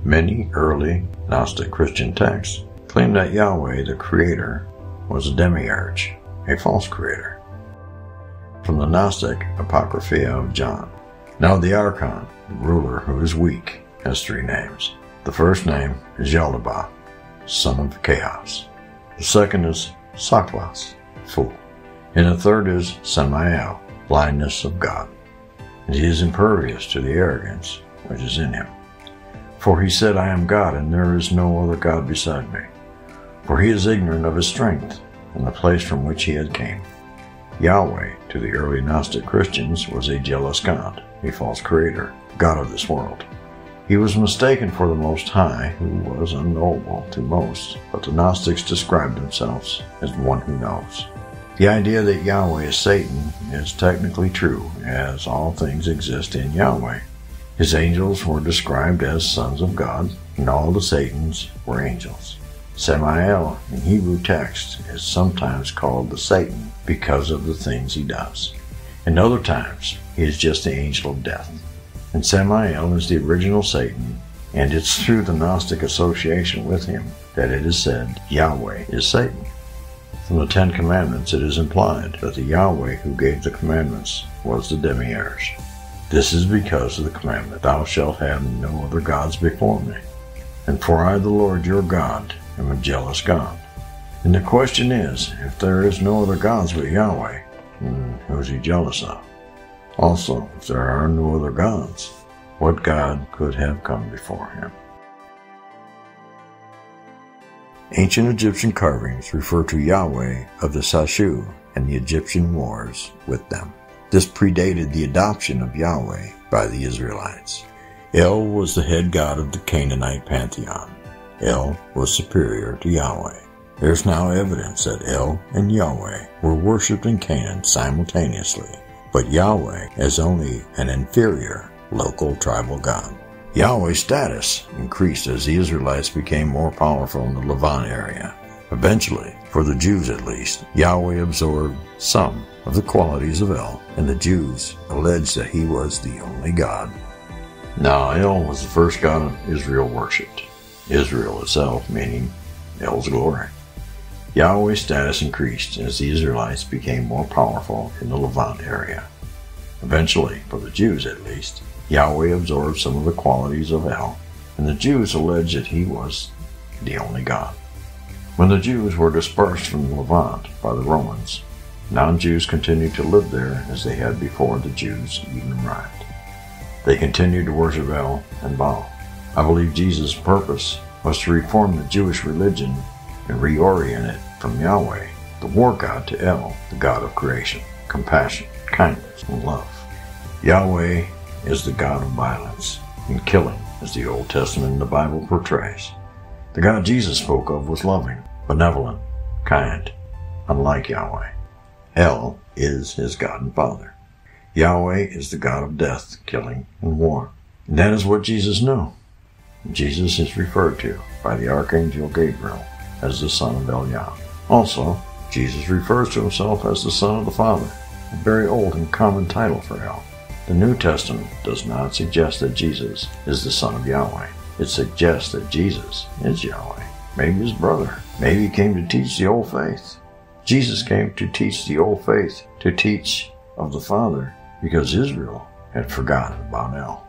Many early Gnostic Christian texts claim that Yahweh, the Creator, was a demiurge, a false creator. From the Gnostic Apocrypha of John. Now the Archon, the ruler who is weak, has three names. The first name is Yaldabaoth, son of chaos. The second is Saklas, fool. And the third is Samael, blindness of God. And he is impervious to the arrogance which is in him. For he said, I am God, and there is no other God beside me. For he is ignorant of his strength, and the place from which he had came. Yahweh, to the early Gnostic Christians, was a jealous God, a false creator, God of this world. He was mistaken for the Most High, who was unknowable to most, but the Gnostics described themselves as one who knows. The idea that Yahweh is Satan is technically true, as all things exist in Yahweh. His angels were described as sons of God, and all the Satans were angels. Samael in Hebrew text is sometimes called the Satan because of the things he does. And other times, he is just the angel of death. And Samael is the original Satan, and it's through the Gnostic association with him that it is said Yahweh is Satan. From the Ten Commandments it is implied that the Yahweh who gave the commandments was the demiurge. This is because of the commandment, Thou shalt have no other gods before me. And for I, the Lord your God, am a jealous God. And the question is, if there is no other gods but Yahweh, who is he jealous of? Also, if there are no other gods, what God could have come before him? Ancient Egyptian carvings refer to Yahweh of the Sashu and the Egyptian wars with them. This predated the adoption of Yahweh by the Israelites. El was the head god of the Canaanite pantheon. El was superior to Yahweh. There is now evidence that El and Yahweh were worshipped in Canaan simultaneously, but Yahweh as only an inferior local tribal god. Yahweh's status increased as the Israelites became more powerful in the Levant area. Eventually, for the Jews at least, Yahweh absorbed some of the qualities of El, and the Jews alleged that he was the only God. Now El was the first god Israel worshipped, Israel itself meaning El's glory. Yahweh's status increased as the Israelites became more powerful in the Levant area. Eventually, for the Jews at least, Yahweh absorbed some of the qualities of El, and the Jews alleged that he was the only God. When the Jews were dispersed from the Levant by the Romans, non-Jews continued to live there as they had before the Jews even arrived. They continued to worship El and Baal. I believe Jesus' purpose was to reform the Jewish religion and reorient it from Yahweh, the war god, to El, the God of creation, compassion, kindness, and love. Yahweh is the God of violence and killing, as the Old Testament and the Bible portrays. The God Jesus spoke of was loving, benevolent, kind, unlike Yahweh. El is his God and Father. Yahweh is the God of death, killing, and war. And that is what Jesus knew. Jesus is referred to by the Archangel Gabriel as the Son of Eliah. Also, Jesus refers to himself as the Son of the Father, a very old and common title for El. The New Testament does not suggest that Jesus is the Son of Yahweh. It suggests that Jesus is Yahweh, maybe his brother. Maybe he came to teach the old faith. Jesus came to teach the old faith, to teach of the Father, because Israel had forgotten about El.